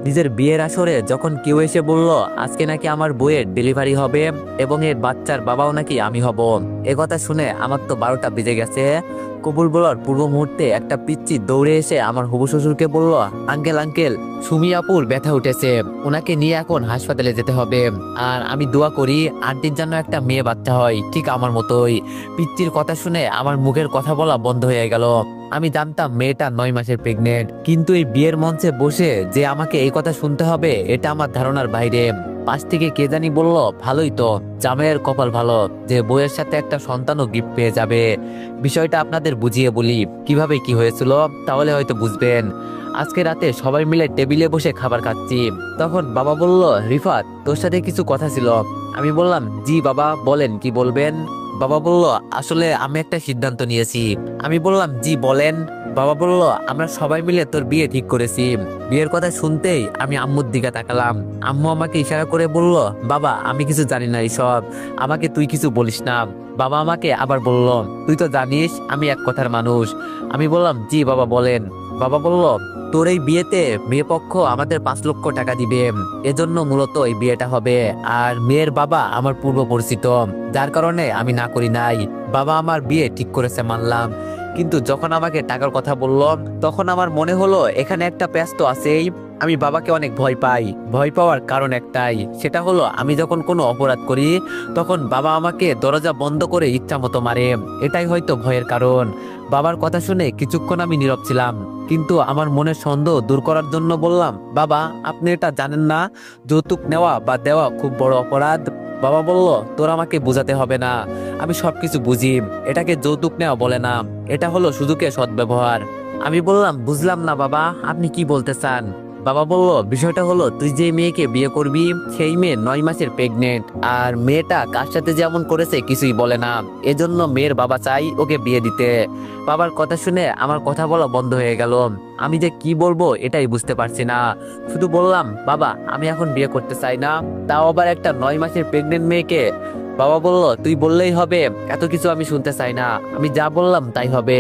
নিজের বিয়ের আসরে যখন কেউ এসে বলল আজকে নাকি আমার বউয়ের ডেলিভারি হবে এবং এর বাচ্চার বাবাও নাকি আমি হব, এ কথা শুনে আমার তো 12টা বেজে গেছে। কবুল বলার পূর্ব মুহূর্তে একটা পিচ্চি দৌড়ে এসে আমার হবু শ্বশুরকে বলল, আঙ্কেল আঙ্কেল, সুমি আপুর ব্যথা উঠেছে, ওনাকে নিয়ে এখন হাসপাতালে যেতে হবে। আর আমি দোয়া করি আন্টির জন্য একটা মেয়ে বাচ্চা হয় ঠিক আমার মতোই। পিচ্চির কথা শুনে আমার মুখের কথা বলা বন্ধ হয়ে গেল। আমি জানতাম মেয়েটা 9 মাসের প্রেগনেন্ট, কিন্তু এই বিয়ের মঞ্চে বসে যে আমাকে এই কথা শুনতে হবে এটা আমার ধারণার বাইরে। পাশ থেকে কে জানি বলল, ভালোই তো, জামাইয়ের কপাল ভালো যে বউয়ের সাথে একটা সন্তানও গিফট পেয়ে যাবে। বিষয়টা আপনাদের বুঝিয়ে বলি কিভাবে কি হয়েছিল, তাহলে হয়তো বুঝবেন। আজকে রাতে সবাই মিলে টেবিলে বসে খাবার খাচ্ছি, তখন বাবা বলল, রিফাত তোর সাথে কিছু কথা ছিল। আমি বললাম, জি বাবা বলেন, কি বলবেন। বাবা বলল, আসলে আমি একটা সিদ্ধান্ত নিয়েছি। আমি বললাম, জি বলেন। বাবা বলল, আমরা সবাই মিলে তোর বিয়ে ঠিক করেছি। বিয়ের কথা শুনতেই আমি আম্মুর দিকে তাকালাম। আম্মু আমাকে ইশারা করে বলল, বাবা আমি কিছু জানি না এইসব, আমাকে তুই কিছু বলিস না। বাবা আমাকে আবার বলল, তুই তো জানিস আমি এক কথার মানুষ। আমি বললাম, জি বাবা বলেন। বাবা বলল, তোর এই বিয়েতে মেয়ে পক্ষ আমাদের 5 লক্ষ টাকা দিবে, এজন্য মূলত এই বিয়েটা হবে। আর মেয়ের বাবা আমার পূর্ব পরিচিত, যার কারণে আমি না করি নাই। বাবা আমার বিয়ে ঠিক করেছে মানলাম, কিন্তু যখন আমাকে টাকার কথা বলল তখন আমার মনে হলো এখানে একটা প্যাচ তো আছেই। আমি বাবাকে অনেক ভয় পাই। ভয় পাওয়ার কারণ একটাই, সেটা হলো আমি যখন কোনো অপরাধ করি তখন বাবা আমাকে দরজা বন্ধ করে ইচ্ছা মতো মারে। এটাই হয়তো ভয়ের কারণ। বাবার কথা শুনে কিছুক্ষণ আমি নীরব ছিলাম, কিন্তু আমার মনের সন্দেহ দূর করার জন্য বললাম, বাবা আপনি এটা জানেন না যৌতুক নেওয়া বা দেওয়া খুব বড় অপরাধ। বাবা বলল, তোর আমাকে বোঝাতে হবে না, আমি সবকিছু বুঝি। এটাকে যৌতুক নেওয়া বলে না, এটা হলো সুযোগে সদ্ব্যবহার। আমি বললাম, বুঝলাম না বাবা, আপনি কি বলতে চান। বাবা বলল, বিষয়টা হলো তুই যে মেয়েকে বিয়ে করবি সেই মেয়ে 9 মাসের প্রেগনেন্ট, আর মেয়েটা কার সাথে যেমন করেছে কিছুই বলে না, এজন্য মেয়ের বাবা চাই ওকে বিয়ে দিতে। বাবার কথা শুনে আমার কথা বলা বন্ধ হয়ে গেল। আমি যে কি বলবো এটাই বুঝতে পারছি না। শুধু বললাম, বাবা আমি এখন বিয়ে করতে চাই না, তাও আবার একটা 9 মাসের প্রেগনেন্ট মেয়েকে। বাবা বলল, তুই বললেই হবে, এত কিছু আমি শুনতে চাই না, আমি যা বললাম তাই হবে।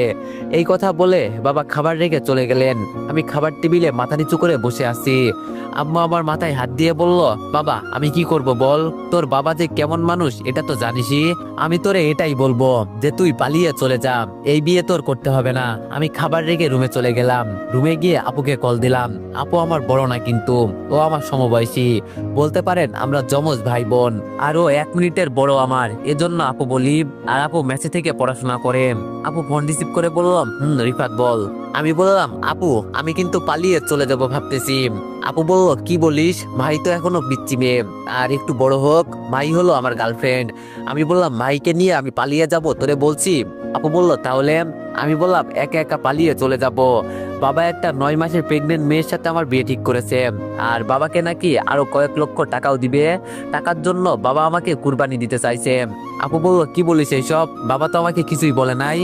এই কথা বলে বাবা খাবার রেখে চলে গেলেন। আমি খাবার টেবিলে মাথা নিচু করে বসে আছি। আম্মা আমার মাথায় হাত দিয়ে বলল, বাবা আমি কি করব বল, তোর বাবা যে কেমন মানুষ এটা তো জানিসই। আমি তোরে এটাই বলবো যে তুই পালিয়ে চলে যা, এই বিয়ে তোর করতে হবে না। আমি খাবার রেখে রুমে চলে গেলাম। রুমে গিয়ে আপুকে কল দিলাম। আপু আমার বড় না, কিন্তু ও আমার সমবয়সী, বলতে পারেন আমরা যমজ ভাই বোন। আরো 1 মিনিটের বড় আমার, এজন্য আপু বলি। আর আপু মেসে থেকে পড়াশোনা করে। আপু ফোন রিসিভ করে বললাম, রিফাত বল। আমি বললাম, আপু আমি কিন্তু পালিয়ে চলে যাব ভাবতেছি। আপু বলল, কি বলিস, ভাই তো এখনো পিচ্চি মেয়ে, আর একটু বড় হোক ভাই হলো আমার গার্লফ্রেন্ড। আমি বললাম, ভাইকে নিয়ে আমি পালিয়ে যাব তোরে বলছি। আপু বলল, তাহলে। আমি বললাম, একা একা পালিয়ে চলে যাব। বাবা একটা 9 মাসের প্রেগনেন্ট মেয়ের সাথে আমার বিয়ে ঠিক করেছে, আর বাবাকে নাকি আরো কয়েক লক্ষ টাকাও দিবে। টাকার জন্য বাবা আমাকে কুরবানি দিতে চাইছে। আপু বলল, কি বলিস এইসব, বাবা তো আমাকে কিছুই বলে নাই।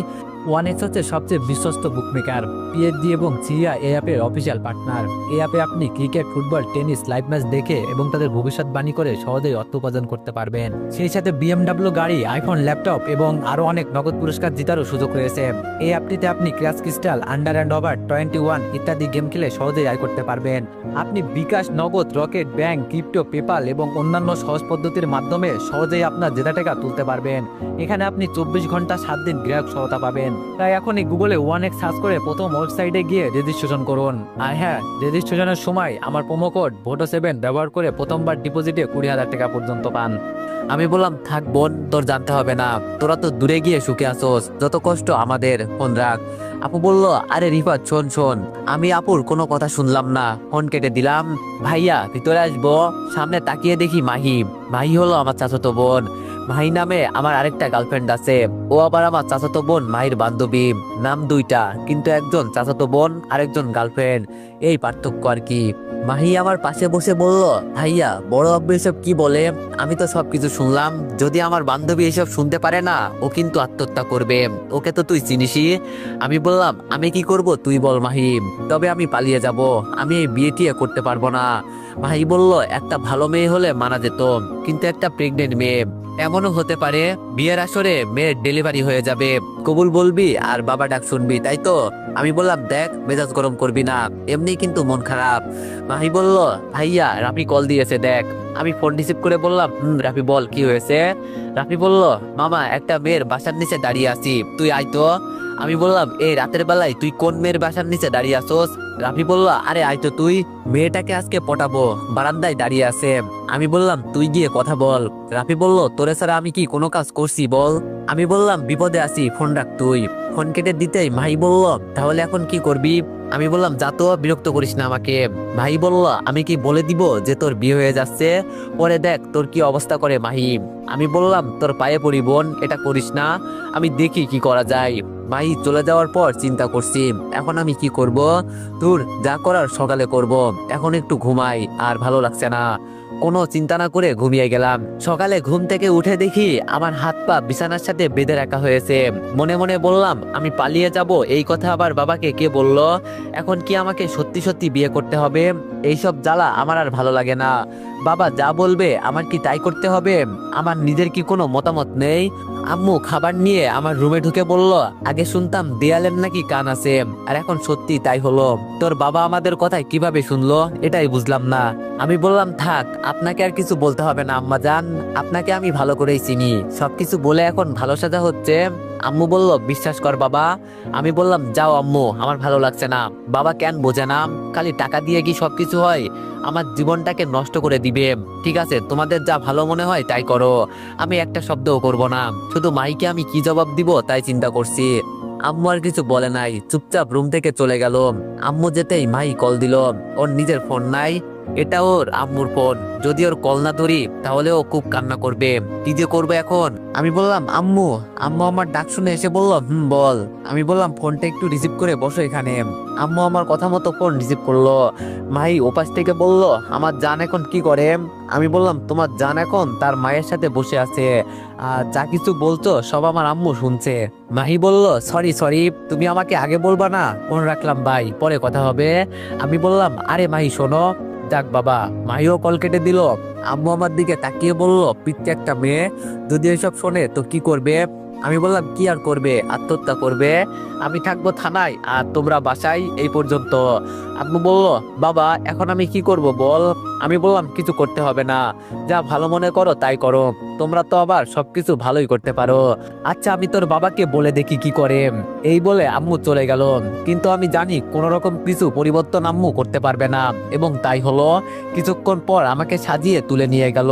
ওয়ানেক্স হচ্ছে সবচেয়ে বিশ্বস্ত বুকমেকার। পিএসজি এবং সিরিয়া এই অ্যাপের অফিসিয়াল পার্টনার। এই অ্যাপে আপনি cricket, football, tennis live match দেখে এবং তাদের ভবিষ্যৎবাণী করে সহজেই অর্থ উপার্জন করতে পারবেন। সেই সাথে বিএমডব্লিউ গাড়ি, আইফোন, ল্যাপটপ এবং আরো অনেক নগদ পুরস্কার জেতারও সুযোগ রয়েছে। এই অ্যাপটিতে আপনি crash crystal, under and over 21 ইত্যাদি গেম খেলে সহজেই আয় করতে পারবেন। আপনি বিকাশ, নগদ, রকেট, ব্যাংক, ক্রিপ্টো, পেপাল এবং অন্যান্য সহজ পদ্ধতির মাধ্যমে সহজেই আপনার জেতা টাকা তুলতে পারবেন। এখানে আপনি 24 ঘন্টা 7 দিন গ্রাহক সহায়তা পাবেন। তাই এখনই গুগলে ওয়ানেক্স সার্চ করে প্রথম ওয়েবসাইটে গিয়ে রেজিস্ট্রেশন করুন। আর হ্যাঁ, রেজিস্ট্রেশনের সময় আমার প্রোমো কোড VOTO7 ব্যবহার করে প্রথমবার ডিপোজিটে 20,000 টাকা পর্যন্ত পান। আমি বললাম, থাক বোন, তোর জানতে হবে না, তোরা তো দূরে গিয়ে সুখে আসোস, যত কষ্ট আমাদের, ফোন রাখ। আপু বলল, আরে রিফাত শোন শোন। আমি আপুর কোনো কথা শুনলাম না, ফোন কেটে দিলাম। ভাইয়া ভিতরে আসবো। সামনে তাকিয়ে দেখি মাহি। মাহি হলো আমার চাচাতো বোন। মাহি নামে আমার আরেকটা গার্লফ্রেন্ড আছে, ও আবার আমার চাচাতো বোন মাহির বান্ধবী। নাম দুইটা, কিন্তু একজন চাচাতো বোন আরেকজন গার্লফ্রেন্ড, এই পার্থক্য আর কি। মাহি আমার পাশে বসে বলল, ভাইয়া বড় আব্বু এসব কি বলে, আমি তো সবকিছু শুনলাম। যদি আমার বান্ধবী এসব শুনতে পারে না, ও কিন্তু আত্মহত্যা করবে, ওকে তো তুই চিনিসই। আমি বললাম, আমি কি করব তুই বল মাহি, তবে আমি পালিয়ে যাব, আমি এই বিয়ে টিয়ে করতে পারবো না। মাহি বলল, একটা ভালো মেয়ে হলে মানা যেত, কিন্তু একটা প্রেগনেন্ট মেয়ে, এমনও হতে পারে বিয়ের আসরে মেয়ের ডেলিভারি হয়ে যাবে, কবুল বলবি আর বাবা ডাক শুনবি, তাই তো? আমি বললাম দেখ মেজাজ গরম করবি না, এমনি কিন্তু মন খারাপ। মাহি বলল ভাইয়া রাফি কল দিয়েছে দেখ। আমি ফোন রিসিভ করে বললাম রাফি বল কি হয়েছে। রাফি বলল মামা একটা মেয়ের বাসার নিচে দাঁড়িয়ে আছি, তুই আয় তো। আমি বললাম এই রাতের বেলায় তুই কোন মেয়ের বাসার নিচে দাঁড়িয়ে আসোস? রাফি বলল আরে আয় তো তুই, মেয়েটাকে আজকে পটাবো, বারান্দায় দাঁড়িয়ে আছে। আমি বললাম তুই গিয়ে কথা বল। রাফি বলল তোরে ছাড়া আমি কি কোনো কাজ করছি বল? আমি বললাম বিপদে আছি, ফোন রাখ তুই। ফোন কেটে দিতেই ভাই বলল তাহলে এখন কি করবি? আমি বললাম যা তো, বিরক্ত করিস না আমাকে। ভাই বলল আমি কি বলে দিব যে তোর বিয়ে হয়ে যাচ্ছে, পরে দেখ তোর কি অবস্থা করে মাহি। আমি বললাম তোর পায়ে পড়ি বোন, এটা করিস না, আমি দেখি কি করা যায়। ভাই চলে যাওয়ার পর চিন্তা করছি এখন আমি কি করব। তোর যা করার সকালে করব, এখন একটু ঘুমাই, আর ভালো লাগছে না। কোনো চিন্তা না করে ঘুমিয়ে গেলাম। সকালে ঘুম থেকে উঠে দেখি আমার হাত পা বিছানার সাথে বেঁধে রাখা হয়েছে। মনে মনে বললাম আমি পালিয়ে যাব, এই কথা আবার বাবাকে কে বলল? এখন কি আমাকে সত্যি সত্যি বিয়ে করতে হবে? এইসব জ্বালা আমার আর ভালো লাগে না। বাবা যা বলবে আমার কি তাই করতে হবে? আমার নিজের কি কোনো মতামত নেই? আম্মু খাবার নিয়ে আমার রুমে ঢুকে বলল আগে শুনতাম দেয়ালের নাকি কান আছে, আর এখন সত্যি তাই হলো। তোর বাবা আমাদের কথায় কিভাবে শুনলো এটাই বুঝলাম না। আমি বললাম থাক, আপনাকে আর কিছু বলতে হবে না আম্মা জান, আপনাকে আমি ভালো করেই চিনি, সবকিছু বলে এখন ভালো সাজা হচ্ছে। আম্মু বলল বিশ্বাস কর বাবা। আমি বললাম যাও আম্মু, আমার ভালো লাগছে না। বাবা কেন বোঝে না, খালি টাকা দিয়ে কি সবকিছু হয়? আমার জীবনটাকে নষ্ট করে দিবে। ঠিক আছে তোমাদের যা ভালো মনে হয় তাই করো, আমি একটা শব্দও করব না। শুধু মাইকে আমি কি জবাব দিব তাই চিন্তা করছি। আম্মু আর কিছু বলে নাই, চুপচাপ রুম থেকে চলে গেল। আম্মু যেতেই মাই কল দিল, ওর নিজের ফোন নাই, এটা ওর আম্মুর ফোন। যদি ওর কল না ধরি তাহলে ও খুব কান্না করবে, কি যে করবে এখন। আমি বললাম আম্মু। আম্মু আমার ডাক শুনে এসে বলল বল। আমি বললাম ফোনটা একটু রিসিভ করে বসো এখানে। আম্মু আমার কথা মতো ফোন রিসিভ করলো। মাই ওপাশ থেকে বলল আমার জান এখন কি করে? আমি বললাম তোমার জান এখন তার মায়ের সাথে বসে আছে, আর যা কিছু বলছো সব আমার আম্মু শুনছে। মাহি বলল সরি সরি, তুমি আমাকে আগে বলবা না? ফোন রাখলাম ভাই, পরে কথা হবে। আমি বললাম আরে মাহি শোনো। যাক বাবা, মাহিও কল কেটে দিল। আম্মু আমার দিকে তাকিয়ে বলল পিচ্চি একটা মেয়ে, যদি এসব শোনে তো কি করবে? আমি বললাম কি আর করবে, আত্মহত্যা করবে। আমি থাকবো থানায় আর তোমরা বাসায়, এই পর্যন্ত। আম্মু বলল বাবা এখন আমি কি করব বল? আমি বললাম কিছু করতে হবে না, যা ভালো মনে করো তাই করো, তোমরা তো আবার সবকিছু ভালোই করতে পারো। আচ্ছা আমি তোর বাবাকে বলে দেখি কি করে। এই বলে আম্মু চলে গেল। কিন্তু আমি জানি কোন রকম কিছু পরিবর্তন আম্মু করতে পারবে না, এবং তাই হলো। কিছুক্ষণ পর আমাকে সাজিয়ে তুলে নিয়ে গেল।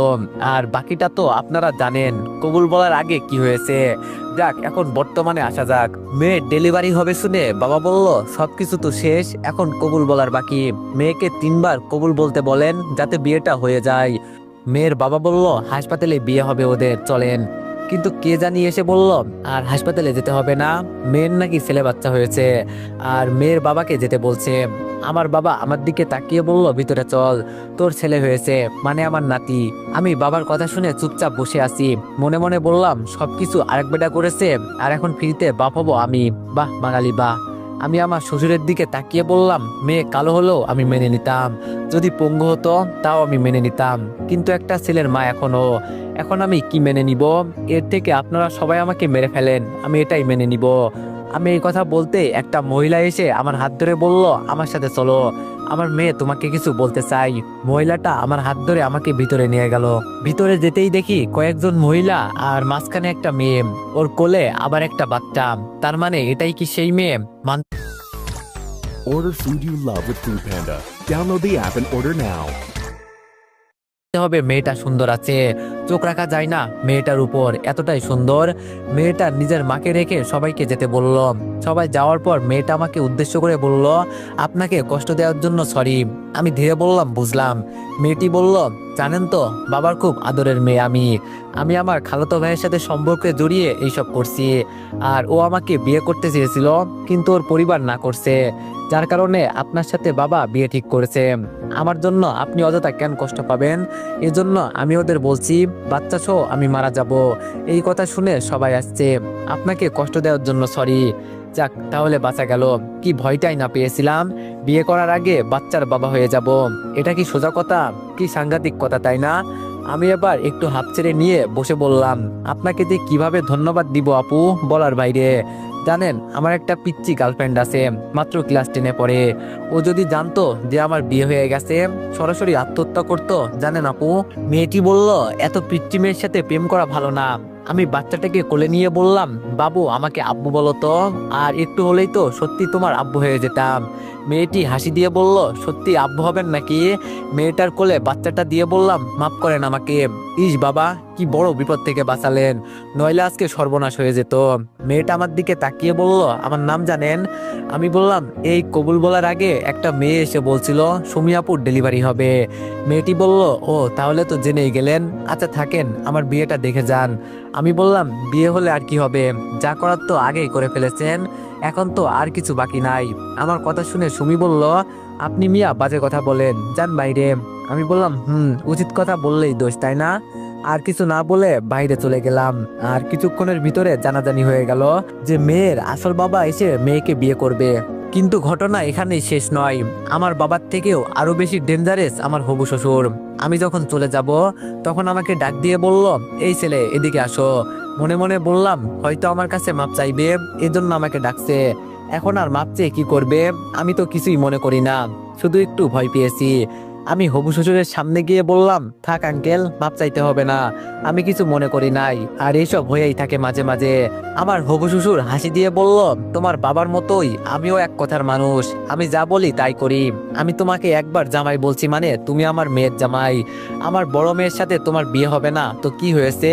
আর বাকিটা তো আপনারা জানেন, কবুল বলার আগে কি হয়েছে। যাক এখন বর্তমানে আসা যাক। মেয়ের ডেলিভারি হবে শুনে বাবা বলল সবকিছু তো শেষ, এখন কবুল বলার বাকি। মেয়েকে 3বার কবুল বলতে বলেন যাতে বিয়েটা হয়ে যায়। মেয়ের বাবা বলল হাসপাতালে বিয়ে হবে ওদের, চলেন। কিন্তু কে জানি এসে বলল আর হাসপাতালে যেতে হবে না, মেয়ের নাকি ছেলে বাচ্চা হয়েছে, আর মেয়ের বাবাকে যেতে বলছে। আমার বাবা আমার দিকে তাকিয়ে বলল ভিতরে চল, তোর ছেলে হয়েছে, মানে আমার নাতি। আমি বাবার কথা শুনে চুপচাপ বসে আছি। মনে মনে বললাম সবকিছু আরেক বেটা করেছে, আর এখন ফ্রিতে বাপ হবো আমি। বাহ বাঙালি বাহ। আমি আমার শ্বশুরের দিকে তাকিয়ে বললাম মেয়ে কালো হলেও আমি মেনে নিতাম, যদি পঙ্গু হতো তাও আমি মেনে নিতাম, কিন্তু একটা ছেলের মা এখনো। এখন আমি কি মেনে নিব? এর থেকে আপনারা সবাই আমাকে মেরে ফেলেন, আমি এটাই মেনে নিব। আমি এই কথা বলতে একটা মহিলা এসে আমার হাত ধরে বলল আমার সাথে চলো, আমার মেয়ে তোমাকে কিছু বলতে চাই। মহিলাটা আমার হাত ধরে আমাকে ভিতরে নিয়ে গেল। ভিতরে যেতেই দেখি কয়েকজন মহিলা, আর মাঝখানে একটা মেয়ে, ওর কোলে আবার একটা বাচ্চা। তার মানে এটাই কি সেই মেয়ে? Order food you love with Food Panda. Download the app and order now. হবে মেয়েটা সুন্দর আছে, চোখ রাখা যায় না মেয়েটার উপর, এতটাই সুন্দর। মেয়েটা নিজের মাকে রেখে সবাইকে যেতে বলল। সবাই যাওয়ার পর মেয়েটা আমাকে উদ্দেশ্য করে বলল আপনাকে কষ্ট দেওয়ার জন্য সরি। আমি ধীরে বললাম বুঝলাম। মেয়েটি বলল জানেন তো বাবার খুব আদরের মেয়ে আমি আমার খালাতো ভাইয়ের সাথে সম্পর্কে জড়িয়ে এইসব করছি, আর ও আমাকে বিয়ে করতে চেয়েছিল কিন্তু ওর পরিবার না করছে, যার কারণে আপনার সাথে বাবা বিয়ে ঠিক করেছে। আমার জন্য আপনি অযথা কেন কষ্ট পাবেন? এজন্য আমি ওদের বলছি বাচ্চা সহ আমি মারা যাব। এই কথা শুনে সবাই আসছে, আপনাকে কষ্ট দেওয়ার জন্য সরি। যাক তাহলে বাঁচা গেল, কি ভয়টাই না পেয়েছিলাম। বিয়ে করার আগে বাচ্চার বাবা হয়ে যাব, এটা কি সোজা কথা? কি সাংঘাতিক কথা তাই না? আমি এবার একটু হাত ছেড়ে নিয়ে বসে বললাম, আপনাকে যে কিভাবে ধন্যবাদ দিব আপু, বলার বাইরে। জানেন, আমার একটা পিচ্চি গার্লফ্রেন্ড আছে, মাত্র ক্লাস 10-এ পড়ে। ও যদি জানতো যে আমার বিয়ে হয়ে গেছে, সরাসরি আত্মহত্যা করতো। জানেন আপু, মেয়েটি বলল এত পিচ্চি মেয়ের সাথে প্রেম করা ভালো না। আমি বাচ্চাটাকে কোলে নিয়ে বললাম, বাবু আমাকে আব্বু বলো তো, আর একটু হলেই তো সত্যি তোমার আব্বু হয়ে যেতাম। মেয়েটি হাসি দিয়ে বলল, সত্যি আব্বু হবেন নাকি? মেয়েটার কোলে বাচ্চাটা দিয়ে বললাম, মাফ করেন আমাকে। ইস বাবা, কি বড় বিপদ থেকে বাঁচালেন, নইলে আজকে সর্বনাশ হয়ে যেত। মেয়েটা আমার দিকে তাকিয়ে বলল, আমার নাম জানেন? আমি বললাম, এই কবুল বলার আগে একটা মেয়ে এসে বলছিল সুমি আপুর ডেলিভারি হবে। মেয়েটি বলল, ও তাহলে তো জেনেই গেলেন, আচ্ছা থাকেন, আমার বিয়েটা দেখে যান। আমি বললাম, বিয়ে হলে আর কি হবে, যা করার তো আগেই করে ফেলেছেন, এখন তো আর কিছু বাকি নাই। আমার কথা শুনে সুমি বলল, আপনি মিয়া বাজে কথা বলেন, যান বাইরে। আমি বললাম, উচিত কথা বললেই দোষ, তাই না? আর কিছু না বলে বাইরে চলে গেলাম। আর কিছুক্ষণের ভিতরে জানাজানি হয়ে গেল যে মেয়ের আসল বাবা এসে মেয়েকে বিয়ে করবে। কিন্তু ঘটনা এখানেই শেষ নয়, আমার বাবার থেকেও আরো বেশি ডেঞ্জারাস আমার হবু শ্বশুর। আমি যখন চলে যাব তখন আমাকে ডাক দিয়ে বলল, এই ছেলে এদিকে আসো। মনে মনে বললাম, হয়তো আমার কাছে মাপ চাইবে, এজন্য আমাকে ডাকছে। এখন আর মাপ চেয়ে কি করবে, আমি তো কিছুই মনে করি না, শুধু একটু ভয় পেয়েছি। আমি হবু শ্বশুরের সামনে গিয়ে বললাম, থাক আঙ্কেল, মাপ চাইতে হবে না, আমি কিছু মনে করি নাই। আর এইসব হয়েই থাকে মাঝে মাঝে। আমার হবু শ্বশুর হাসি দিয়ে বলল, তোমার বাবার মতোই আমিও এক কথার মানুষ, আমি যা বলি তাই করি। আমি তোমাকে একবার জামাই বলছি মানে তুমি আমার মেয়ের জামাই। আমার বড় মেয়ের সাথে তোমার বিয়ে হবে না তো কি হয়েছে,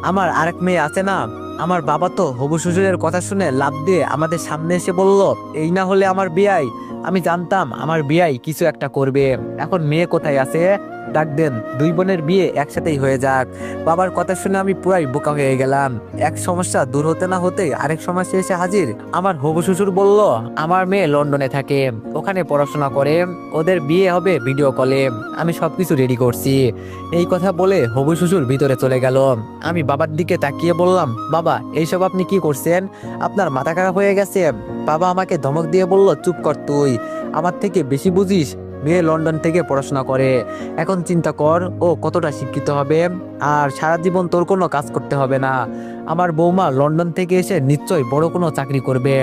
আমার আরেক মেয়ে আছে না। আমার বাবা তো হবু শ্বশুরের কথা শুনে লাফ দিয়ে আমাদের সামনে এসে বলল, এই না হলে আমার বিয়াই। আমি জানতাম আমার বিয়াই কিছু একটা করবে। এখন মেয়ে কোথায় আছে, ডাক দেন, দুই বোনের বিয়ে একসাথেই হয়ে যাক। বাবার কথা শুনে আমি পুরাই বোকা হয়ে গেলাম। এক সমস্যা দূর হতে না হতে আরেক সমস্যা এসে হাজির। আমার হবু শ্বশুর বলল, আমার মেয়ে লন্ডনে থাকে, ওখানে পড়াশোনা করে, ওদের বিয়ে হবে ভিডিও কলে, আমি সবকিছু রেডি করছি। এই কথা বলে হবু শ্বশুর ভিতরে চলে গেল। আমি বাবার দিকে তাকিয়ে বললাম, বাবা এইসব আপনি কি করছেন, আপনার মাথা খারাপ হয়ে গেছে? বাবা আমাকে ধমক দিয়ে বলল, চুপ কর তুই, আমার থেকে বেশি বুঝিস। মেয়ে লন্ডন থেকে পড়াশোনা করে, এখন চিন্তা কর ও কতটা শিক্ষিত হবে। আর সারা জীবন তোর কোনো কাজ করতে হবে না, আমার বৌমা লন্ডন থেকে এসে নিশ্চয়ই বড় কোনো চাকরি করবে।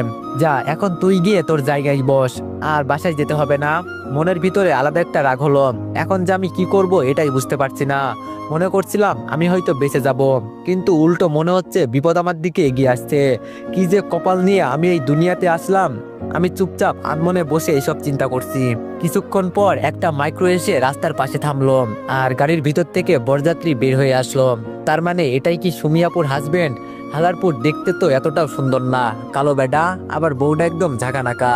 যা এখন তুই গিয়ে তোর জায়গায় বস, আর বাসায় যেতে হবে না। মনের ভিতরে আলাদা একটা রাগ হলো, এখন যে আমি কি করব এটাই বুঝতে পারছি না। মনে করছিলাম আমি হয়তো বেঁচে যাব, কিন্তু উল্টো মনে হচ্ছে বিপদ আমার দিকে এগিয়ে আসছে। কি যে কপাল নিয়ে আমি এই দুনিয়াতে আসলাম। আমি চুপচাপ আনমনে বসে এইসব চিন্তা করছি। কিছুক্ষণ পর একটা মাইক্রো এসে রাস্তার পাশে থামলো, আর গাড়ির ভিতর থেকে বরযাত্রী বের হয়ে আসলো। তার মানে এটাই কি সুমিয়াপুর হাজবেন্ড? হালারপুর দেখতে তো এতটাও সুন্দর না, কালো বেডা, আবার বউটা একদম ঝাঁকানাকা।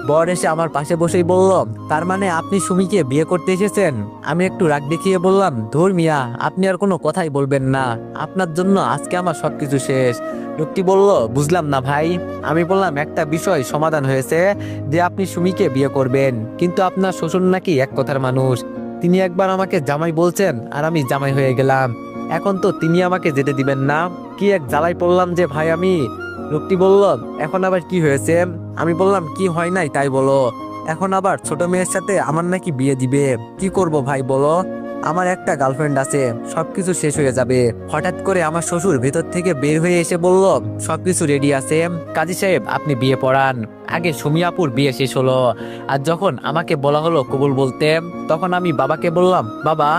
বর এসে আমার পাশে বসেই বলল, তার মানে আপনি সুমিকে বিয়ে করতে এসেছেন? আমি একটু রাগ দেখিয়ে বললাম, ধুর মিয়া, আপনি আর কোনো কথাই বলবেন না, আপনার জন্য আজকে আমার সবকিছু শেষ। লোকটি বলল, বুঝলাম না ভাই। আমি বললাম, একটা বিষয় সমাধান হয়েছে যে আপনি সুমিকে বিয়ে করবেন, কিন্তু আপনার শ্বশুর নাকি এক কথার মানুষ। তিনি একবার আমাকে জামাই বলছেন আর আমি জামাই হয়ে গেলাম, এখন তো তিনি আমাকে যেতে দিবেন না। কি এক জ্বালাই পড়লাম যে ভাই আমি। লোকটি বলল, এখন আবার কি হয়েছে? আমি বললাম, কি হয় নাই তাই বলো। এখন আবার ছোট মেয়ের সাথে আমার নাকি বিয়ে দিবে, কি করব ভাই বলো? আমার একটা গার্লফ্রেন্ড আছে, সবকিছু শেষ হয়ে যাবে। হঠাৎ করে আমার শ্বশুর ভেতর থেকে বের হয়ে এসে বলল, সবকিছু রেডি আছে, কাজী সাহেব আপনি বিয়ে পড়ান। আগে সুমিয়াপুর বিয়ে শেষ হলো, আর যখন আমাকে বলা হলো কবুল বলতে, তখন আমি বাবাকে বললাম, বাবা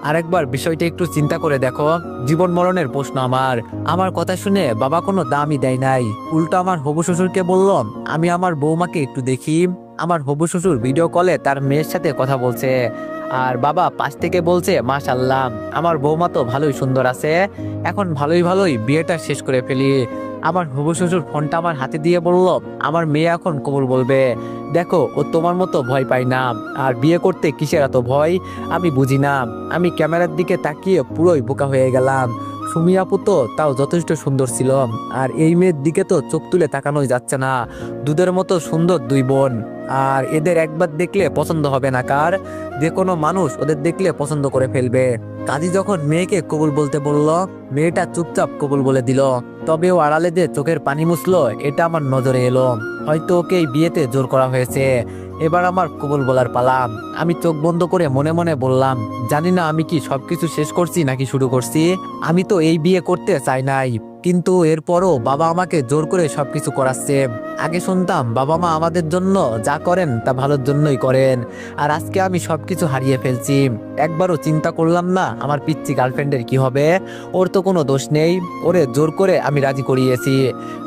আরেকবার বিষয়টা একটু চিন্তা করে দেখো, জীবন মরণের প্রশ্ন আমার। আমার কথা শুনে বাবা কোনো দামই দেয় নাই, উল্টো আমার হবু শ্বশুরকে বলল, আমি আমার বৌমাকে একটু দেখি। আমার হবু শ্বশুর ভিডিও কলে তার মেয়ের সাথে কথা বলছে, আর বাবা পাশ থেকে বলছে, মাশাআল্লাহ আমার বৌমা তো ভালোই সুন্দর আছে, এখন ভালোই বিয়েটা শেষ করে ফেলি। আমার হবু শ্বশুর ফোনটা আমার হাতে দিয়ে বলল, আমার মেয়ে এখন কবুল বলবে, দেখো ও তোমার মতো ভয় পায় না, আর বিয়ে করতে কিসের এত ভয় আমি বুঝি না। আমি ক্যামেরার দিকে তাকিয়ে পুরোই বোকা হয়ে গেলাম। সুমি আপু তো তাও যথেষ্ট সুন্দর ছিল, আর এই মেয়ের দিকে তো চোখ তুলে তাকানোই যাচ্ছে না। দুধের মতো সুন্দর দুই বোন, আর এদের একবার দেখলে পছন্দ হবে না কার? যে কোনো মানুষ ওদের দেখলে পছন্দ করে ফেলবে। কাজী যখন মেয়েকে কবুল বলতে বলল, মেয়েটা চুপচাপ কবুল বলে দিল। তবে ও আড়ালে যে চোখের পানি মুছলো, এটা আমার নজরে এলো। হয়তো ওকে এই বিয়েতে জোর করা হয়েছে। এবার আমার কবুল বলার পালা। আমি চোখ বন্ধ করে মনে মনে বললাম, জানি না আমি কি সবকিছু শেষ করছি নাকি শুরু করছি। আমি তো এই বিয়ে করতে চাই নাই, কিন্তু এরপরও বাবা আমাকে জোর করে সবকিছু করাচ্ছে। আগে শুনতাম বাবা মা আমাদের জন্য যা করেন তা ভালোর জন্যই করেন, আর আজকে আমি সবকিছু হারিয়ে ফেলছি। একবারও চিন্তা করলাম না আমার পিচ্চি গার্লফ্রেন্ডের কি হবে। ওর তো কোনো দোষ নেই, ওরে জোর করে আমি রাজি করিয়েছি।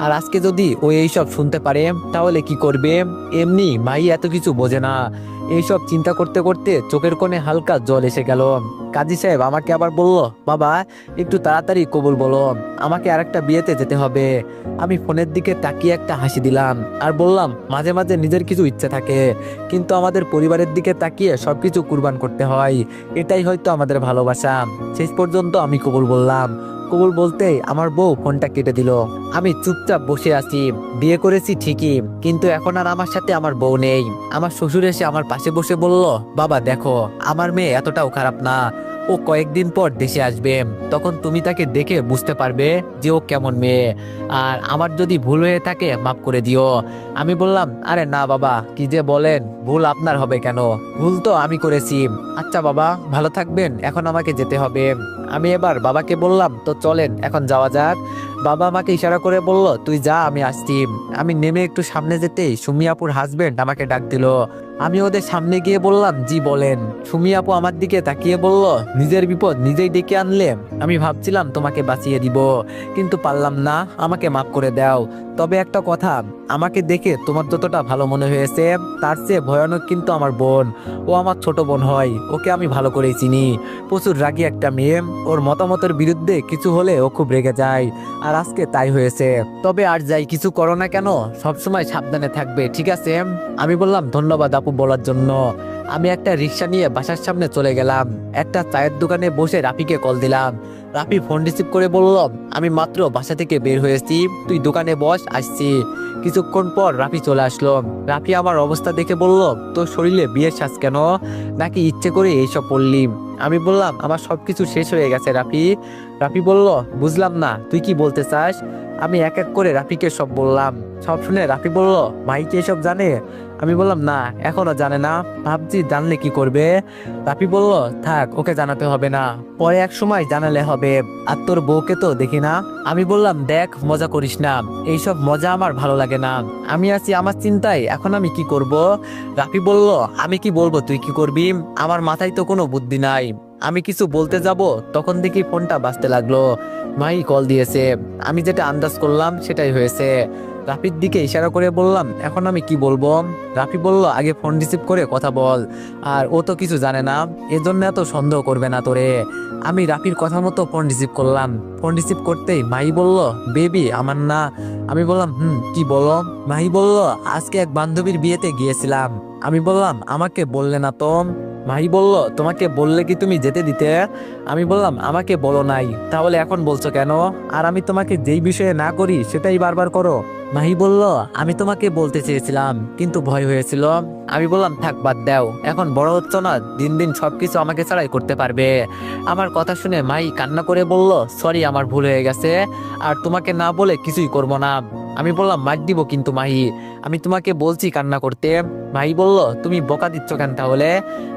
আর আজকে যদি ও এইসব শুনতে পারে তাহলে কি করবে। এমনি মাই এত কিছু বোঝে না। এইসব চিন্তা করতে করতে চোখের কোণে হালকা জল এসে গেল। কাজী সাহেব আমাকে আবার বলল, বাবা একটু তাড়াতাড়ি কবুল বলো, আমাকে আরেকটা বিয়েতে যেতে হবে। আমি ফোনের দিকে তাকিয়ে একটা হাসি দিলাম আর বললাম, মাঝে মাঝে নিজের কিছু ইচ্ছে থাকে, কিন্তু আমাদের পরিবারের দিকে তাকিয়ে সবকিছু কুরবান করতে হয়। এটাই হয়তো আমাদের ভালোবাসা। শেষ পর্যন্ত আমি কবুল বললাম। কবুল বলতেই আমার বউ ফোনটা কেটে দিল। আমি চুপচাপ বসে আছি। বিয়ে করেছি ঠিকই, কিন্তু এখন আর আমার সাথে আমার বউ নেই। আমার শ্বশুর এসে আমার পাশে বসে বলল, বাবা দেখো আমার মেয়ে এতটাও খারাপ না, ও কয়েকদিন পর দেশে আসবে, তখন তুমি তাকে দেখে বুঝতে পারবে যে ও কেমন মেয়ে। আর আমার যদি ভুল হয়ে থাকে মাফ করে দিও। আমি বললাম, আরে না বাবা, কি যে বলেন, ভুল আপনার হবে কেন, ভুল তো আমি করেছি। আচ্ছা বাবা ভালো থাকবেন, এখন আমাকে যেতে হবে। আমি এবার বাবাকে বললাম, তো চলেন এখন যাওয়া যাক। বাবা আমাকে ইশারা করে বলল, তুই যা, আমি আসছি। আমি নেমে একটু সামনে যেতেই সুমি আপুর হাজবেন্ড আমাকে ডাক দিল। আমি ওদের সামনে গিয়ে বললাম, জি বলেন। সুমি আপু আমার দিকে তাকিয়ে বলল, নিজের বিপদ নিজেই ডেকে আনলে। আমি ভাবছিলাম তোমাকে বাঁচিয়ে দিব, কিন্তু পারলাম না, আমাকে মাফ করে দাও। তবে একটা কথা, আমাকে দেখে তোমার যতটা ভালো মনে হয়েছে তার চেয়ে ভয়ানক কিন্তু আমার বোন। ও আমার ছোট বোন হয়, ওকে আমি ভালো করেই চিনি। প্রচুর রাগী একটা মেয়ে, ওর মতামতের বিরুদ্ধে কিছু হলে ও খুব রেগে যায়, আর আজকে তাই হয়েছে। তবে আর যাই কিছু করো না কেন, সবসময় সাবধানে থাকবে, ঠিক আছে? আমি বললাম, ধন্যবাদ আপু বলার জন্য। আমি একটা রিক্সা নিয়ে বাসার সামনে চলে গেলাম। একটা চায়ের দোকানে বসে রাফিকে কল দিলাম। রাফি ফোন রিসিভ করে বলল, আমি মাত্র বাসা থেকে বের হয়েছি, তুই দোকানে বস, আসছি। কিছুক্ষণ পর রাফি চলে আসলো। রাফি আমার অবস্থা দেখে বলল, তোর শরীরে বিয়ের শ্বাস কেন, নাকি ইচ্ছে করে এইসব পড়লি? আমি বললাম, আমার সবকিছু শেষ হয়ে গেছে রাফি। রাফি বলল, বুঝলাম না, তুই কি বলতে চাস? আমি এক এক করে রাফিকে সব বললাম। সব শুনে রাফি বলল, ভাই কি এসব জানে? আমি বললাম, না এখনো জানে না, ভাবছি জানলে কি করবে। রাফি বলল, থাক, ওকে জানাতে হবে না, পরে এক সময় জানালে হবে। আর তোর বউকে তো দেখি না। আমি বললাম, দেখ মজা করিস না, এইসব মজা আমার ভালো লাগে না। আমি আছি আমার চিন্তায়, এখন আমি কি করব? রাফি বলল, আমি কি বলবো তুই কি করবি? আমার মাথায় তো কোনো বুদ্ধি নাই। আমি কিছু বলতে যাব, তখন দেখি ফোনটা বাজতে লাগলো। মাই কল দিয়েছে। আমি যেটা আন্দাজ করলাম সেটাই হয়েছে। রাফির দিকে ইশারা করে বললাম, এখন আমি কি বলবো? রাফি বলল, আগে ফোন রিসিভ করে কথা বল। আর ও তো কিছু জানে না, এজন্য এত সন্দেহ করবে না তোরে। আমি রাফির কথা মতো ফোন রিসিভ করলাম। ফোন রিসিভ করতেই মাই বলল, বেবি আমার না। আমি বললাম, কি বলো? মাই বলল, আজকে এক বান্ধবীর বিয়েতে গিয়েছিলাম। আমি বললাম, আমাকে বললে না তো? মাই বলল, তোমাকে বললে কি তুমি যেতে দিতে? আমি বললাম, আমাকে বলো নাই, তাহলে এখন বলছো কেন? আর আমি তোমাকে যেই বিষয়ে না করি সেটাই বারবার করো। মাহি বলল, আমি তোমাকে বলতে চেয়েছিলাম, কিন্তু ভয় হয়েছিল। আমি বললাম, থাক বাদ দাও, এখন বড় হচ্ছ না, দিন দিন সবকিছু আমাকে ছাড়াই করতে পারবে। আমার কথা শুনে মাই কান্না করে বলল, সরি আমার ভুল হয়ে গেছে, আর তোমাকে না বলে কিছুই করব না। আমি বললাম, মার দিব কিন্তু মাহি, আমি তোমাকে বলছি কান্না করতে। মাহি বলল, তুমি বকা দিচ্ছ কেন তাহলে?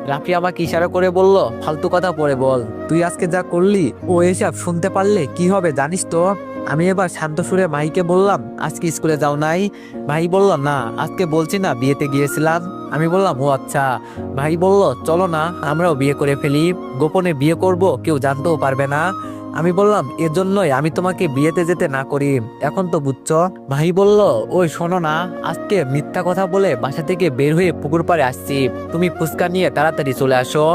রাফি আমাকে ইশারা করে বলল, ফালতু কথা পরে বল, তুই আজকে যা করলি ও এসব শুনতে পারলে কি হবে জানিস তো? আমি এবার শান্ত সুরে মাহিকে বললাম, আজকে স্কুলে যাও নাই? ভাই বলল, না আজকে বলছি না, বিয়েতে গিয়েছিলাম। আমি বললাম, ও আচ্ছা। ভাই বলল, চলো না আমরাও বিয়ে করে ফেলি, গোপনে বিয়ে করব, কেউ জানতেও পারবে না। আমি বললাম, এজন্যই আমি তোমাকে বিয়েতে যেতে না করি, এখন তো বুঝছো। ভাই বলল, ওই শোনো না, আজকে মিথ্যা কথা বলে বাসা থেকে বের হয়ে পুকুর পাড়ে আসছি, তুমি ফুচকা নিয়ে তাড়াতাড়ি চলে আসো।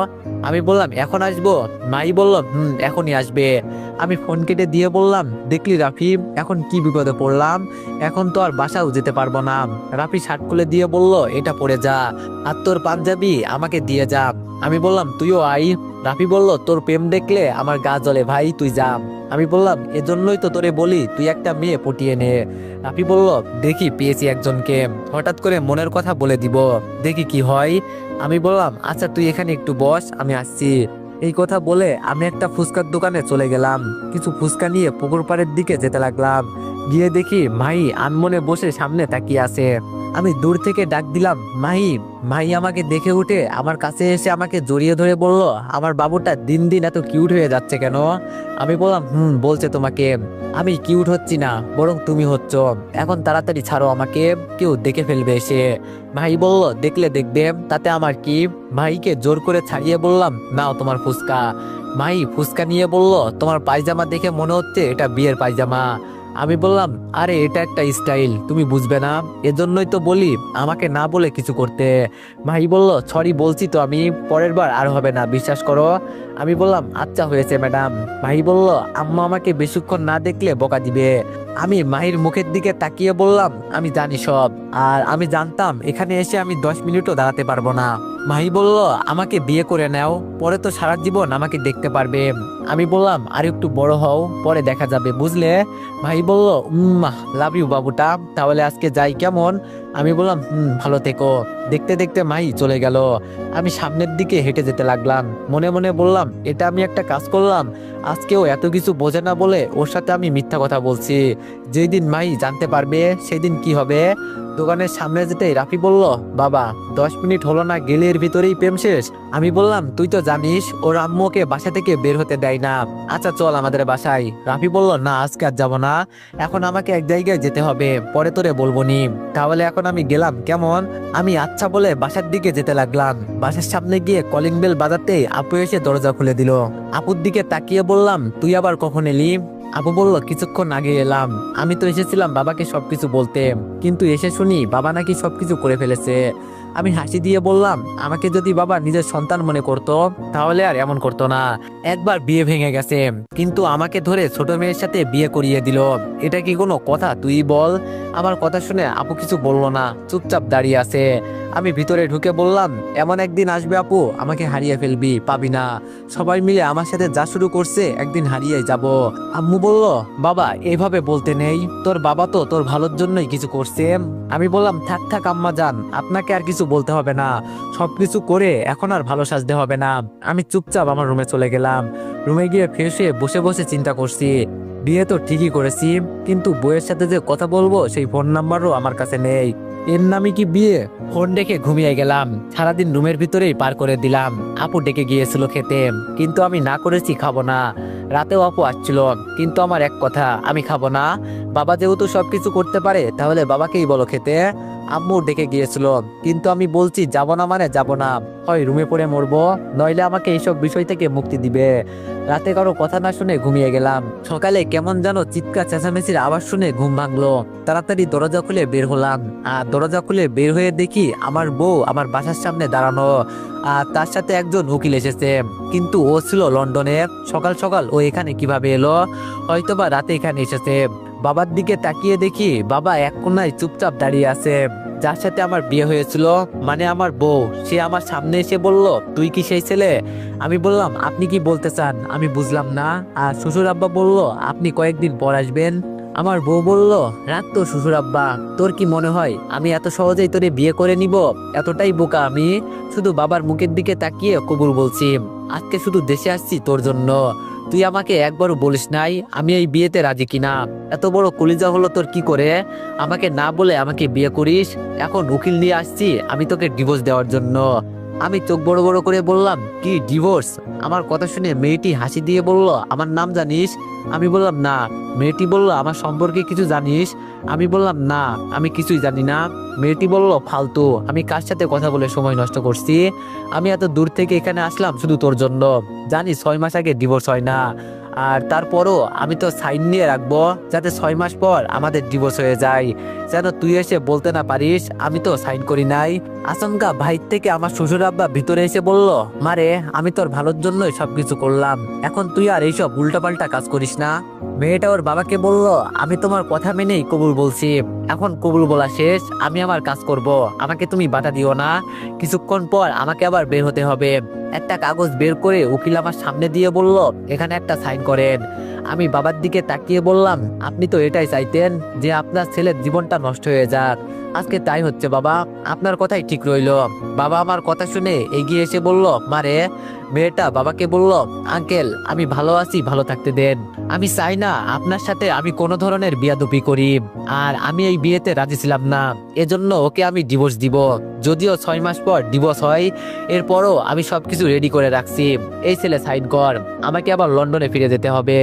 আমি বললাম, এখন আসবো? মাই বলল, এখনই আসবে। আমি ফোন কেটে দিয়ে বললাম, দেখলি রাফি, এখন কি বিপদে পড়লাম, এখন তো আর বাসাও যেতে পারবো না। রাফি শার্ট খুলে দিয়ে বলল, এটা পরে যা, আর তোর পাঞ্জাবি আমাকে দিয়ে যা। আমি বললাম, তুইও আই। রাফি বলল, তোর প্রেম দেখলে আমার গা জ্বলে ভাই, তুই যা। আমি বললাম, এজন্যই তো তোরে বলি তুই একটা মেয়ে পটিয়ে নে। রাফি বলল, দেখি পেয়েছি একজনকে, হঠাৎ করে মনের কথা বলে দিব, দেখি কি হয়। আমি বললাম, আচ্ছা তুই এখানে একটু বস, আমি আসছি। এই কথা বলে আমি একটা ফুচকার দোকানে চলে গেলাম। কিছু ফুচকা নিয়ে পুকুর পাড়ের দিকে যেতে লাগলাম। গিয়ে দেখি মাই আনমনে বসে সামনে তাকিয়ে আছে। আমি দূর থেকে ডাক দিলাম, মাহি। মাহি আমাকে দেখে উঠে আমার কাছে এসে আমাকে জড়িয়ে ধরে বলল, আমার বাবুটা দিন দিন এত কিউট হয়ে যাচ্ছে কেন? আমি বললাম, বলছে তোমাকে। আমি কিউট হচ্ছি না, বরং তুমি হচ্ছ। এখন তাড়াতাড়ি ছাড়ো আমাকে, কেউ দেখে ফেলবে এসে। মাহি বলল, দেখলে দেখবে, তাতে আমার কি? মাহিকে জোর করে ছাড়িয়ে বললাম, নাও তোমার ফুচকা। মাহি ফুচকা নিয়ে বলল, তোমার পায়জামা দেখে মনে হচ্ছে এটা বিয়ের পায়জামা। আমি বললাম, আরে এটা একটা স্টাইল, তুমি বুঝবে না, এজন্যই তো বলি আমাকে না বলে কিছু করতে। মাহি বলল, সরি বলছি তো আমি, পরের বার আর হবে না, বিশ্বাস করো। আমি বললাম, আচ্ছা হয়েছে ম্যাডাম। মাহি বলল, আম্মা আমাকে বেশিক্ষণ না দেখলে বকা দিবে। আমি মাহির মুখের দিকে তাকিয়ে বললাম, আমি জানি সব, আর আমি জানতাম এখানে এসে আমি 10 মিনিটও দাঁড়াতে পারবো না। মাহি বলল, আমাকে বিয়ে করে নাও, পরে তো সারা জীবন আমাকে দেখতে পারবে। আমি বললাম, আর একটু বড় হও, পরে দেখা যাবে, বুঝলে? মাহি বলল, লাভ ইউ বাবুটা, তাহলে আজকে যাই কেমন? আমি বললাম, ভালো থেকো। দেখতে দেখতে মাহি চলে গেল। আমি সামনের দিকে হেঁটে যেতে লাগলাম, মনে মনে বললাম, এটা আমি একটা কাজ করলাম। আজকেও এত কিছু বোঝে না বলে ওর সাথে আমি মিথ্যা কথা বলছি। যেই দিন মাহি জানতে পারবে সেই দিন কি হবে? দোকানের সামনে যেতেই রাফি বলল, বাবা 10 মিনিট হলো না, গেলে এর ভিতরেই প্রেম শেষ? আমি বললাম, তুই তো জানিস ওর আম্মুকে বাসা থেকে বের হতে দেয় না। আচ্ছা চল আমাদের বাসায়। রাফি বলল, না আজকে আর যাবো না, এখন আমাকে এক জায়গায় যেতে হবে, পরে তোরে বলবো নি। তাহলে এখন আমি গেলাম কেমন? আমি আচ্ছা বলে বাসার দিকে যেতে লাগলাম। বাসার সামনে গিয়ে কলিং বেল বাজাতেই আপু এসে দরজা খুলে দিল। আপুর দিকে তাকিয়ে বললাম, তুই আবার কখন এলি? আপু বলল, কিছুক্ষণ আগে এলাম। আমি তো এসেছিলাম বাবাকে সবকিছু বলতে, কিন্তু এসে শুনি বাবা নাকি সবকিছু করে ফেলেছে। আমি হাসি দিয়ে বললাম, আমাকে যদি বাবা নিজের সন্তান মনে করতো তাহলে আর এমন করতো না। একবার বিয়ে ভেঙে গেছে, কিন্তু আমাকে ধরে ছোট মেয়ের সাথে বিয়ে করিয়ে দিল। এটা কি কোনো কথা তুই বল? আমার কথা শুনে আপু কিছু বললো না, চুপচাপ দাঁড়িয়ে আছে। আমি ভিতরে ঢুকে বললাম, এমন একদিন আসবে আপু, আমাকে হারিয়ে ফেলবি, পাবি না। সবাই মিলে আমার সাথে যা শুরু করছে একদিন হারিয়ে যাব। আম্মু বলল, বাবা এইভাবে বলতে নেই, তোর বাবা তো তোর ভালোর জন্যই কিছু করছে। আমি বললাম, থাক থাক আম্মা জান, আপনাকে আর কিছু বলতে হবে না, সবকিছু করে এখন আর ভালো সাজতে হবে না। আমি চুপচাপ আমার রুমে চলে গেলাম। রুমে গিয়ে ফ্রেশ হয়ে বসে বসে চিন্তা করছি, বিয়ে তো ঠিকই করেছি, কিন্তু বউয়ের সাথে যে কথা বলবো সেই ফোন নাম্বারও আমার কাছে নেই। এর নামে কি বিয়ে? ফোন ডেকে ঘুমিয়ে গেলাম। সারাদিন রুমের ভিতরেই পার করে দিলাম। আপু ডেকে গিয়েছিল খেতে, কিন্তু আমি না করেছি খাবো না। রাতেও আপু আসছিল, কিন্তু আমার এক কথা, আমি খাবো না। বাবা যেহেতু সবকিছু করতে পারে, তাহলে বাবাকেই বলো খেতে। আম্মু ডেকে গিয়েছিল, কিন্তু আমি বলছি যাব না মানে যাব না, হয় রুমে পড়ে মরবো, নইলে আমাকে এইসব বিষয় থেকে মুক্তি দিবে। রাতে কারো কথা না শুনে ঘুমিয়ে গেলাম। সকালে কেমন যেন চিৎকার চেঁচামেচির আওয়াজ শুনে ঘুম ভাঙলো। তাড়াতাড়ি দরজা খুলে বের হলাম, আর দরজা খুলে বের হয়ে দেখি আমার বউ আমার বাসার সামনে দাঁড়ানো, আর তার সাথে একজন উকিল এসেছে, কিন্তু ও ছিল লন্ডনে। সকাল সকাল ও এখানে কিভাবে এলো? হয়তোবা রাতে এখানে এসেছে। বাবার দিকে তাকিয়ে দেখি বাবা এক কোণায় চুপচাপ দাঁড়িয়ে আছে। যার সাথে আমার বিয়ে হয়েছিল, মানে আমার বউ, সে আমার সামনে এসে বলল, তুই কি সেই ছেলে? আমি বললাম, আপনি কি বলতে চান আমি বুঝলাম না। আর শ্বশুর আব্বা বলল, আপনি কয়েকদিন পর আসবেন। আমার বউ বলল, রাখ তো শ্বশুর আব্বা, তোর কি মনে হয় আমি এত সহজেই তোরে বিয়ে করে নিব? এতটাই বোকা আমি? শুধু বাবার মুখের দিকে তাকিয়ে কবুল বলছি। আজকে শুধু দেশে আসছি তোর জন্য। তুই আমাকে একবারও বলিস নাই আমি এই বিয়েতে রাজি কিনা। এত বড় কলিজা হলো তোর কি করে? আমাকে না বলে আমাকে বিয়ে করিস। এখন উকিল নিয়ে আসছি আমি তোকে ডিভোর্স দেওয়ার জন্য। আমি চোখ বড় বড় করে বললাম, কি ডিভোর্স? আমার কথা শুনে মেয়েটি হাসি দিয়ে বলল, আমার নাম জানিস? আমি বললাম, না। মেয়েটি বলল, আমার সম্পর্কে কিছু জানিস? আমি বললাম, না, আমি কিছুই জানি না। মেয়েটি বলল, ফালতু, আমি কার সাথে কথা বলে সময় নষ্ট করছি? আমি এত দূর থেকে এখানে আসলাম শুধু তোর জন্য। জানি 6 মাস আগে ডিভোর্স হয় না, আর তারপরও আমি তো সাইন নিয়ে রাখবো, যাতে 6 মাস পর আমাদের ডিভোর্স হয়ে যায়, যেন তুই এসে বলতে না পারিস আমি তো সাইন করি নাই। আচমকা ভাই থেকে আমার শ্বশুর আব্বা ভিতরে এসে বলল, মারে আমি তোর ভালোর জন্যই সবকিছু করলাম, এখন তুই আর এইসব উল্টাপাল্টা কাজ করিস না। মেয়েটা ওর বাবাকে বলল, আমি তোমার কথা মেনেই কবুল বলছি, এখন কবুল বলা শেষ, আমি আমার কাজ করব, আমাকে তুমি বাধা দিও না। কিছুক্ষণ পর আমাকে আবার বের হতে হবে। একটা কাগজ বের করে উকিল আমার সামনে দিয়ে বলল, এখানে একটা সাইন করেন। আমি বাবার দিকে তাকিয়ে বললাম, আপনি তো এটাই চাইতেন যে আপনার ছেলের জীবনটা নষ্ট হয়ে যাক। আজকে তাই হচ্ছে বাবা, আপনার কথাই ঠিক রইলো। বাবা আমার কথা শুনে এগিয়ে এসে বলল, মারে মেয়েটা বাবাকে বলল, আঙ্কেল আমি ভালো আছি, ভালো থাকতে দেন। আমি চাই না আপনার সাথে আমি কোনো ধরনের বিয়াদবি করি, আর আমি এই বিয়েতে রাজি ছিলাম না, এজন্য ওকে আমি ডিভোর্স দিব। যদিও 6 মাস পর ডিভোর্স হয়, এরপরও আমি সবকিছু রেডি করে রাখছি। এই ছেলে সাইন কর, আমাকে আবার লন্ডনে ফিরে যেতে হবে।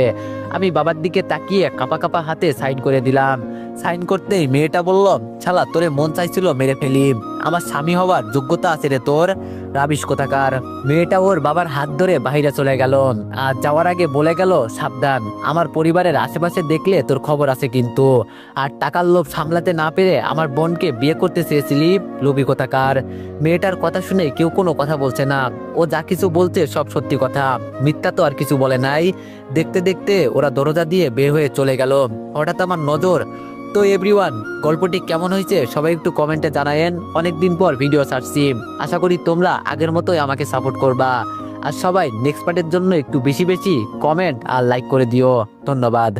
আমি বাবার দিকে তাকিয়ে কাঁপা কাঁপা হাতে সাইন করে দিলাম। সাইন করতেই মেয়েটা বলল, শালা তোরে মন চাইছিল মেরে ফেলি, আমার স্বামী হওয়ার যোগ্যতা আছে রে তোর, রাবিশ কোথাকার। মেয়েটা ওর বাবার হাত ধরে বাইরে চলে গেল, আর যাওয়ার আগে বলে গেল, সাবধান, আমার পরিবারের আশেপাশে দেখলে তোর খবর আছে কিন্তু। আর টাকার লোভ সামলাতে না পেরে আমার বোনকে বিয়ে করতে চেয়েছিলি, লোভী কোথাকার। মেয়েটার কথা শুনে কেউ কোনো কথা বলছে না, ও যা কিছু বলছে সব সত্যি কথা, মিথ্যা তো আর কিছু বলে নাই। দেখতে দেখতে ওরা দরজা দিয়ে বের হয়ে চলে গেল। হঠাৎ আমার নজর। তো এভরিওয়ান, গল্পটি কেমন হয়েছে সবাই একটু কমেন্টে জানায়েন। অনেকদিন পর ভিডিও ছাড়ছি, আশা করি তোমরা আগের মতোই আমাকে সাপোর্ট করবা। আর সবাই নেক্সট পার্টের জন্য একটু বেশি বেশি কমেন্ট আর লাইক করে দিও। ধন্যবাদ।